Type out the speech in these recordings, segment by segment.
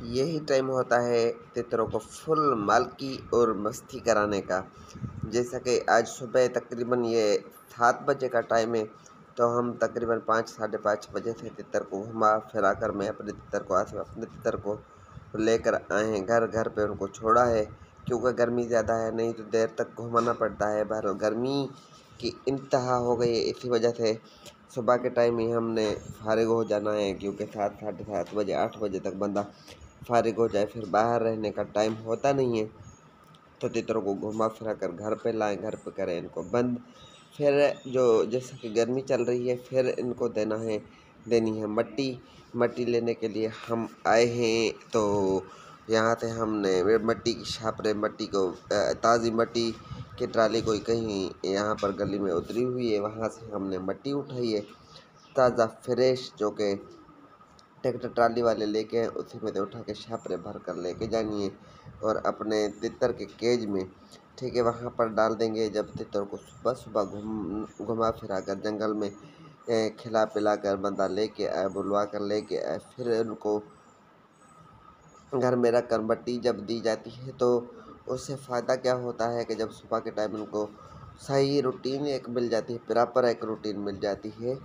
यही टाइम होता है तितरों को फुल मालकी और मस्ती कराने का। जैसा कि आज सुबह तकरीबन ये 7 बजे का टाइम है, तो हम तकरीबन 5 साढ़े 5 बजे से तितर को घुमा फिरा कर मैं अपने तितर को लेकर आए हैं। घर घर पे उनको छोड़ा है, क्योंकि गर्मी ज़्यादा है, नहीं तो देर तक घुमाना पड़ता है। बहरहाल गर्मी की इंतहा हो गई है, इसी वजह से सुबह के टाइम ही हमने फारिग हो जाना है, क्योंकि 7 साढ़े 7 बजे 8 बजे तक बंदा फारिग हो जाए, फिर बाहर रहने का टाइम होता नहीं है। तो तितरों को घुमा फिरा कर घर पे लाएं, घर पे करें इनको बंद। फिर जो जैसा कि गर्मी चल रही है, फिर इनको देनी है मट्टी। मट्टी लेने के लिए हम आए हैं, तो यहाँ से हमने मट्टी की छापरे मट्टी को ताज़ी मट्टी की ट्राली कोई कहीं यहाँ पर गली में उतरी हुई है, वहाँ से हमने मट्टी उठाई है ताज़ा फ्रेश, जो कि ट्रैक्टर ट्राली वाले लेके आए, उसी में से उठा के छापरे भर कर लेके जानी है और अपने तितर के केज में, ठीक है, वहाँ पर डाल देंगे। जब तितर को सुबह सुबह घुमा फिरा कर जंगल में खिला पिला कर बंदा लेके आए, बुलवा कर लेके आए, फिर उनको घर में रख कर मट्टी जब दी जाती है, तो उससे फ़ायदा क्या होता है कि जब सुबह के टाइम उनको सही रूटीन एक मिल जाती है, प्रॉपर एक रूटीन मिल जाती है,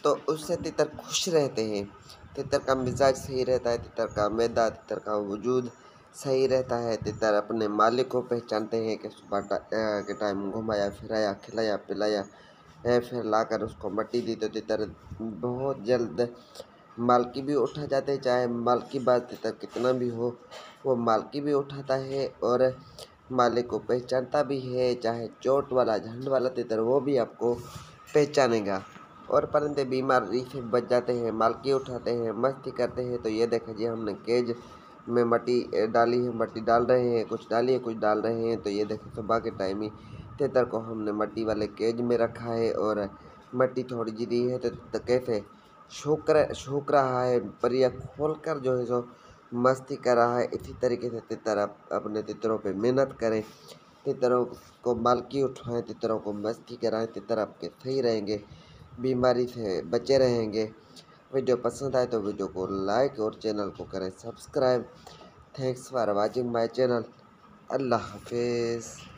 तो उससे तितर खुश रहते हैं। तितर का मिजाज सही रहता है, तितर का मैदा, तितर का वजूद सही रहता है। तितर अपने मालिक को पहचानते हैं कि सुबह के टाइम घुमाया फिराया खिलाया पिलाया फिर लाकर उसको मट्टी दी, तो तितर बहुत जल्द मालकी भी उठा जाते हैं। चाहे मालकी बाज तितर कितना भी हो, वो मालकी भी उठाता है और मालिक को पहचानता भी है। चाहे चोट वाला झंड वाला तितर, वो भी आपको पहचानेगा। और परिंदे बीमारी से बच जाते हैं, मालकी उठाते हैं, मस्ती करते हैं। तो ये देखा जी, हमने केज में मट्टी डाली है, मट्टी डाल रहे हैं, कुछ डाली है कुछ डाल रहे हैं। तो ये देखें, सुबह के टाइम ही तितर को हमने मट्टी वाले केज में रखा है और मट्टी थोड़ी जी दी है, तो कैसे सूख रहा है, पर यह खोल कर जो है सो मस्ती कर रहा है। इसी तरीके से तितर अपने तितरों पे मेहनत करें, तितरों को मालकी उठाएं, तितरों को मस्ती कराएं, तितर आपके सही रहेंगे, बीमारी से बचे रहेंगे। वीडियो पसंद आए तो वीडियो को लाइक और चैनल को करें subscribe. Thanks for watching my channel. Allah हाफिज़।